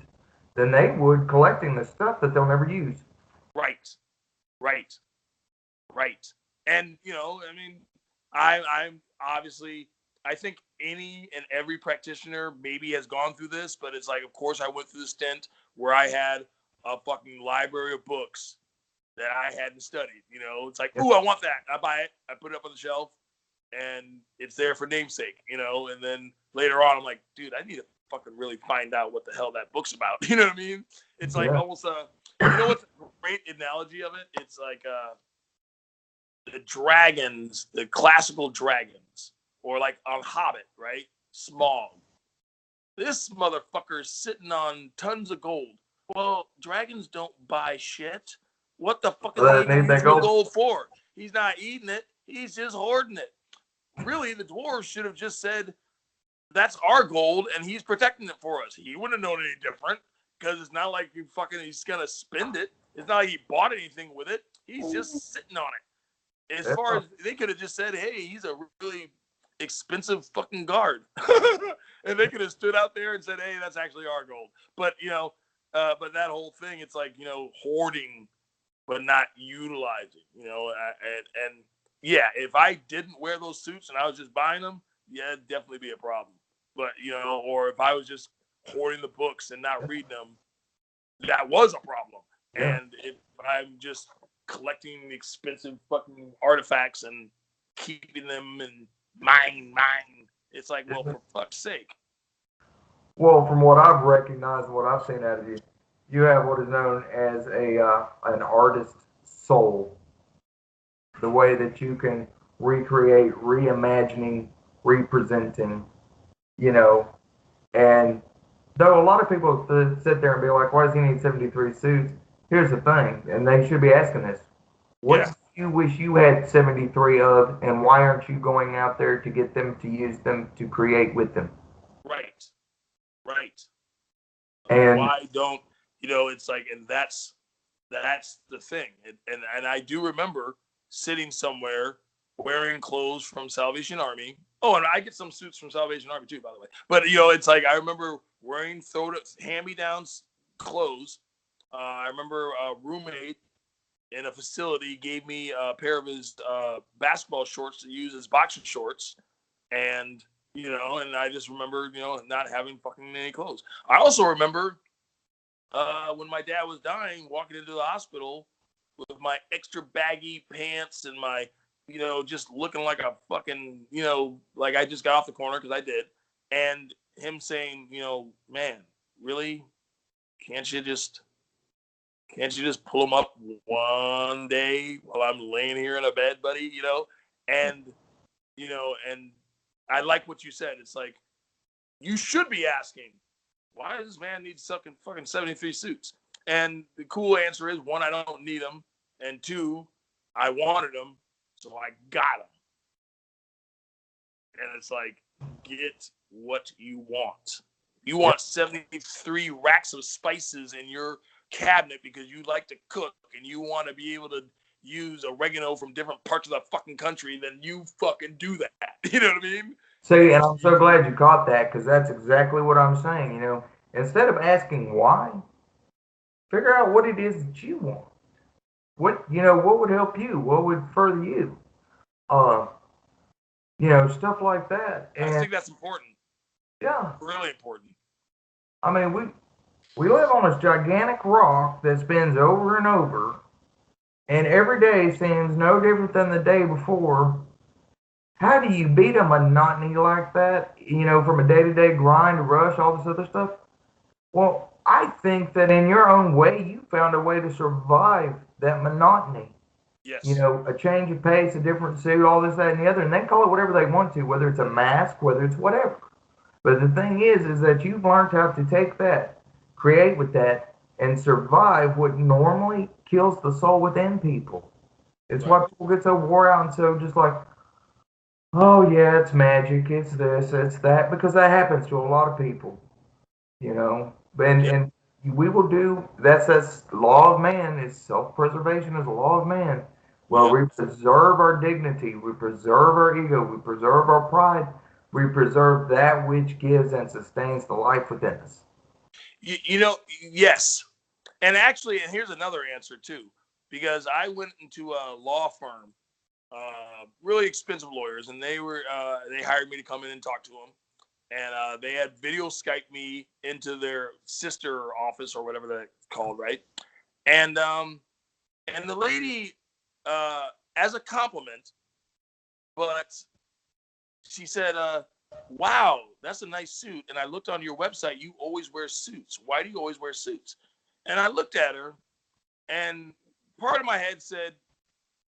than they would collecting the stuff that they'll never use. Right. And I'm obviously, I think any and every practitioner maybe has gone through this, but it's like, of course, I went through the stint where I had a fucking library of books that I hadn't studied. You know, it's like, ooh, I want that. I buy it. I put it up on the shelf, and it's there for namesake. You know, and then later on, I'm like, dude, I need to fucking really find out what the hell that book's about. You know what I mean? It's like almost you know what's a great analogy of it? It's like the dragons, the classical dragons, or like on Hobbit, right? Smog. This motherfucker's sitting on tons of gold. Well, dragons don't buy shit. What the fuck is he even using the gold for? He's not eating it. He's just hoarding it. Really, the dwarves should have just said, that's our gold, and he's protecting it for us. He wouldn't have known any different, because it's not like he's going to spend it. It's not like he bought anything with it. He's just sitting on it. As far as they could have just said, hey, he's a really expensive fucking guard. And they could have stood out there and said, hey, that's actually our gold. But, but that whole thing, it's like, hoarding, but not utilizing, and yeah, if I didn't wear those suits and I was just buying them, yeah, it'd definitely be a problem. But, or if I was just hoarding the books and not reading them, that was a problem. Yeah. And if I'm just collecting expensive fucking artifacts and keeping them and mine, it's like, well, for fuck's sake. Well, from what I've recognized and what I've seen out of you, you have what is known as an artist's soul. The way that you can recreate, reimagining, representing, and though a lot of people sit there and be like, why does he need 73 suits? Here's the thing, and they should be asking this. What do you wish you had 73 of, and why aren't you going out there to get them, to use them, to create with them? Right. And why don't, it's like, and that's the thing. And I do remember sitting somewhere wearing clothes from Salvation Army. Oh, and I get some suits from Salvation Army too, by the way. But, it's like I remember wearing hand-me-downs clothes. I remember a roommate in a facility gave me a pair of his basketball shorts to use as boxer shorts. And, and I just remember, not having fucking any clothes. I also remember when my dad was dying, walking into the hospital with my extra baggy pants and my, just looking like a fucking, like I just got off the corner, because I did. And him saying, man, really? Can't you just pull them up one day while I'm laying here in a bed, buddy? And, and I like what you said. It's like, you should be asking, why does this man need fucking 73 suits? And the cool answer is, one, I don't need them. And two, I wanted them, so I got them. And it's like, get what you want. You want 73 racks of spices in your cabinet because you like to cook and you want to be able to use oregano from different parts of the fucking country, then you fucking do that. You know what I mean? See, and I'm so glad you caught that, because that's exactly what I'm saying. Instead of asking why, figure out what it is that you want. What would help you? What would further you? Stuff like that. And I think that's important. Yeah. Really important. I mean, we live on this gigantic rock that spins over and over, and every day seems no different than the day before. How do you beat a monotony like that, from a day-to-day grind, rush, all this other stuff? Well, I think that in your own way, you found a way to survive that monotony. Yes. A change of pace, a different suit, all this, that, and the other, and they call it whatever they want to, whether it's a mask, whether it's whatever. But the thing is that you've learned how to take that, create with that, and survive what normally kills the soul within people. It's why people get so wore out and so just like, oh yeah, it's magic, it's this, it's that, because that happens to a lot of people, and we will do, that's law of man, is self-preservation is a law of man. Well, we preserve our dignity, we preserve our ego, we preserve our pride, we preserve that which gives and sustains the life within us. Yes. And actually, and here's another answer too, because I went into a law firm really expensive lawyers, and they hired me to come in and talk to them. And they had video Skype me into their sister office or whatever that's called, right? And the lady, as a compliment, but she said, "Wow, that's a nice suit." And I looked on your website. You always wear suits. Why do you always wear suits? And I looked at her, and part of my head said,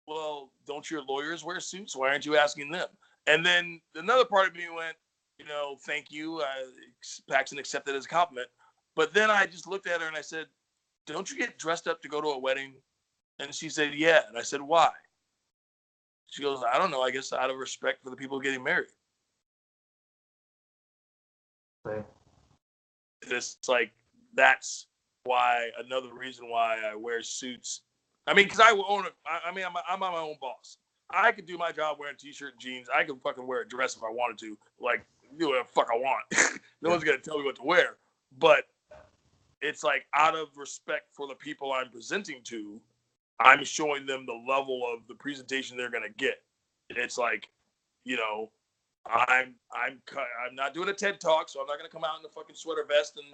"Well, don't your lawyers wear suits? Why aren't you asking them?" And then another part of me went, "Thank you. Paxton accepted as a compliment." But then I just looked at her and I said, "Don't you get dressed up to go to a wedding?" And she said, "Yeah." And I said, "Why?" She goes, "I don't know. I guess out of respect for the people getting married." See? It's like, that's why, another reason why I wear suits. I mean, because I own I'm my own boss. I could do my job wearing t-shirt and jeans. I could fucking wear a dress if I wanted to. Like, do whatever the fuck I want. No one's gonna tell me what to wear. But it's like, out of respect for the people I'm presenting to, I'm showing them the level of the presentation they're gonna get. It's like, you know, I'm not doing a TED talk, so I'm not gonna come out in a fucking sweater vest and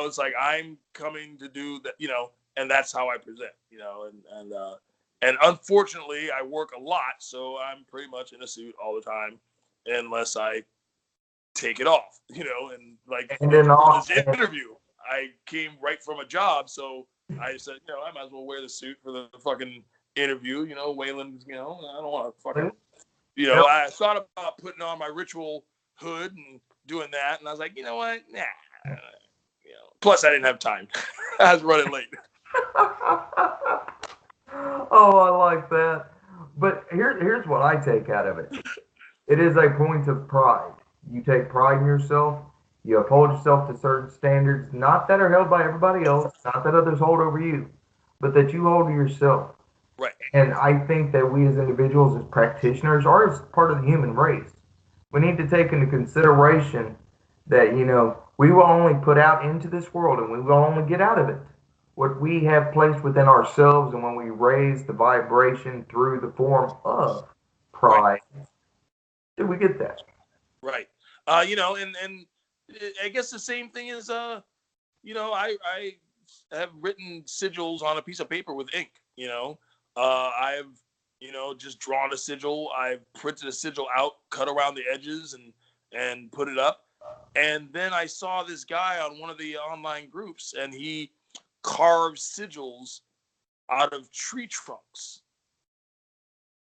it's like, I'm coming to do that, and that's how I present, and unfortunately I work a lot, so I'm pretty much in a suit all the time, unless I take it off, and like And then for all, this interview, I came right from a job, so I said, I might as well wear the suit for the fucking interview, Waylon, I don't want to fucking, I thought about putting on my ritual hood and doing that, and I was like, you know what, nah, plus I didn't have time. I was running late. oh, I like that. But here's what I take out of it. It is a point of pride. You take pride in yourself. You uphold yourself to certain standards, not that are held by everybody else, not that others hold over you, but that you hold to yourself. Right. And I think that we as individuals, as practitioners, or as part of the human race, we need to take into consideration that, we will only put out into this world and we will only get out of it what we have placed within ourselves. And when we raise the vibration through the form of Right. pride, did we get that? Right. And I guess the same thing is, I have written sigils on a piece of paper with ink. I've just drawn a sigil. I've printed a sigil out, cut around the edges, and put it up. And then I saw this guy on one of the online groups, and he carved sigils out of tree trunks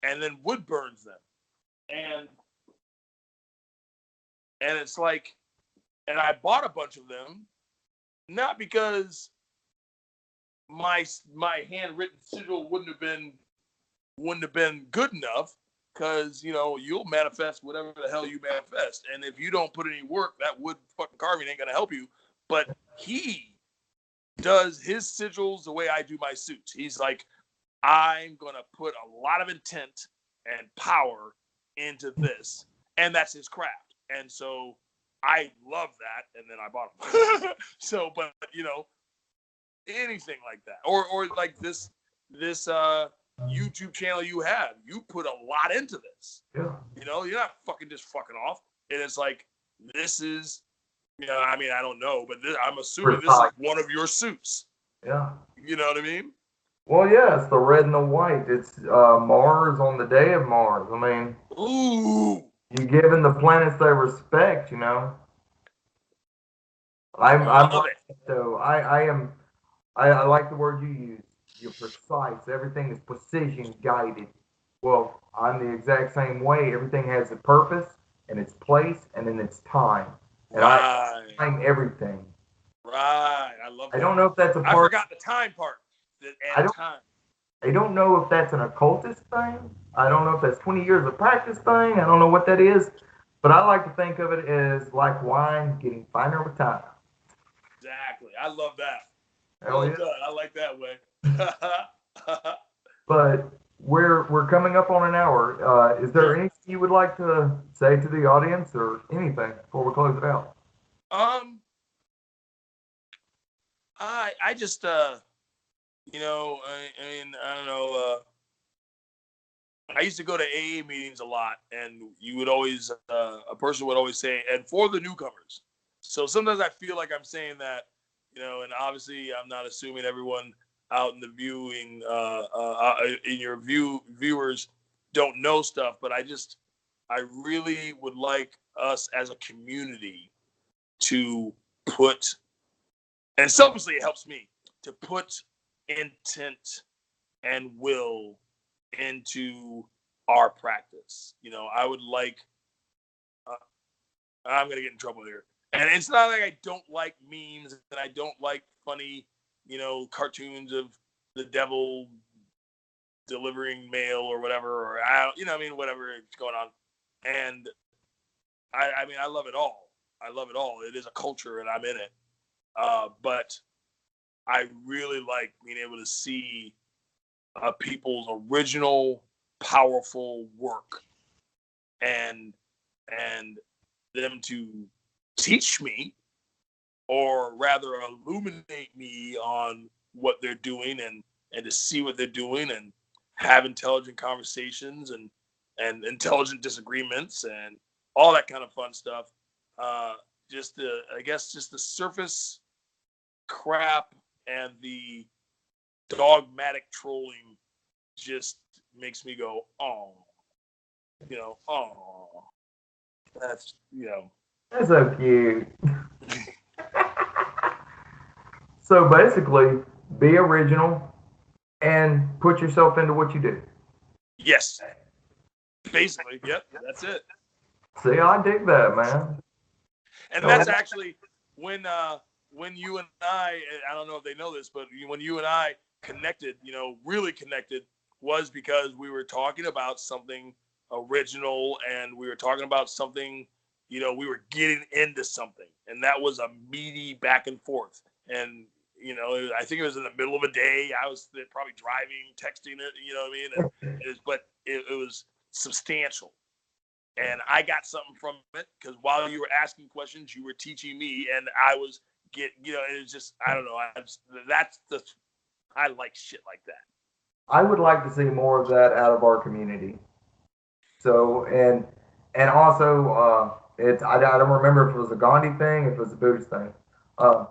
and then wood burns them. And it's like, and I bought a bunch of them, not because my handwritten sigil wouldn't have been good enough, because you'll manifest whatever the hell you manifest, and if you don't put any work, that wood fucking carving ain't gonna help you. But he does his sigils the way I do my suits. He's like, I'm gonna put a lot of intent and power into this, and that's his craft. And so I love that, and then I bought them. So, but anything like that, or like this YouTube channel you have, you put a lot into this. Yeah. You're not just fucking off. And it's like, this is, I mean, I don't know, but I'm assuming this is one of your suits. Yeah. You know what I mean? Well, yeah, it's the red and the white. It's Mars on the day of Mars. I mean, Ooh. you giving the planets their respect, I'm Love like, it. so I like the word you use. You're precise. Everything is precision guided. Well, I'm the exact same way. Everything has a purpose and its place and in its time. And I Right. time everything. Right. I love I that. don't know if that's a I part. forgot the time part. I And don't. time. I don't know if that's an occultist thing. I don't know if that's 20 years of practice thing. I don't know what that is. But I like to think of it as like wine getting finer with time. Exactly. I love that. Hell Well yeah. done. I like that way. But we're coming up on an hour. Is there Sure. anything you would like to say to the audience or anything before we close it out? I just I mean, I don't know, I used to go to AA meetings a lot, and you would always, a person would always say, and for the newcomers. So sometimes I feel like I'm saying that, and obviously I'm not assuming everyone out in the viewing, in your viewers don't know stuff, but I really would like us as a community to put, and selfishly it helps me, to put intent and will into our practice. I would like, uh, I'm going to get in trouble here. And it's not like I don't like memes and I don't like funny, cartoons of the devil delivering mail or whatever, or whatever is going on. And I love it all. I love it all. It is a culture and I'm in it. But I really like being able to see people's original powerful work and them to teach me, or rather illuminate me on what they're doing, and to see what they're doing and have intelligent conversations and intelligent disagreements and all that kind of fun stuff. Just the surface crap and the dogmatic trolling just makes me go, oh, that's, That's so cute. So basically, be original and put yourself into what you do. Yes. Basically, yep, that's it. See, I dig that, man. And that's actually when you and I don't know if they know this, but when you and I connected, really connected, was because we were talking about something original, and we were talking about something, we were getting into something, and that was a meaty back and forth. And I think it was in the middle of a day. I was probably driving, texting it, you know what I mean? But it was substantial. And I got something from it because while you were asking questions, you were teaching me, and I was it was just, I don't know. I like shit like that. I would like to see more of that out of our community. So and also it's I don't remember if it was a Gandhi thing, if it was a Buddhist thing. Uh,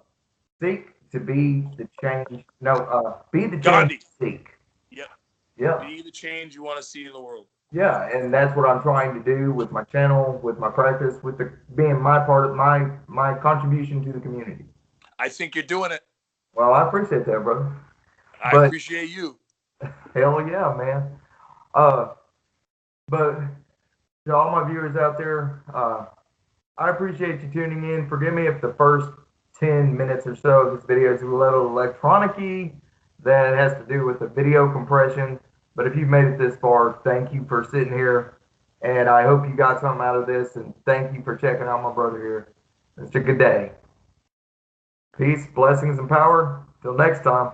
Seek to be the change. No, be the change Gandhi. you seek. Yep. Yeah. Be the change you want to see in the world. Yeah, and that's what I'm trying to do with my channel, with my practice, with the being my part of my contribution to the community. I think you're doing it. Well, I appreciate that, brother. I appreciate you. Hell yeah, man. Uh, but to all my viewers out there, I appreciate you tuning in. Forgive me if the first 10 minutes or so of this video is a little electronic-y. That has to do with the video compression. But if you've made it this far, thank you for sitting here. And I hope you got something out of this. And thank you for checking out my brother here. Mr. Ghede. Peace, blessings, and power. Till next time.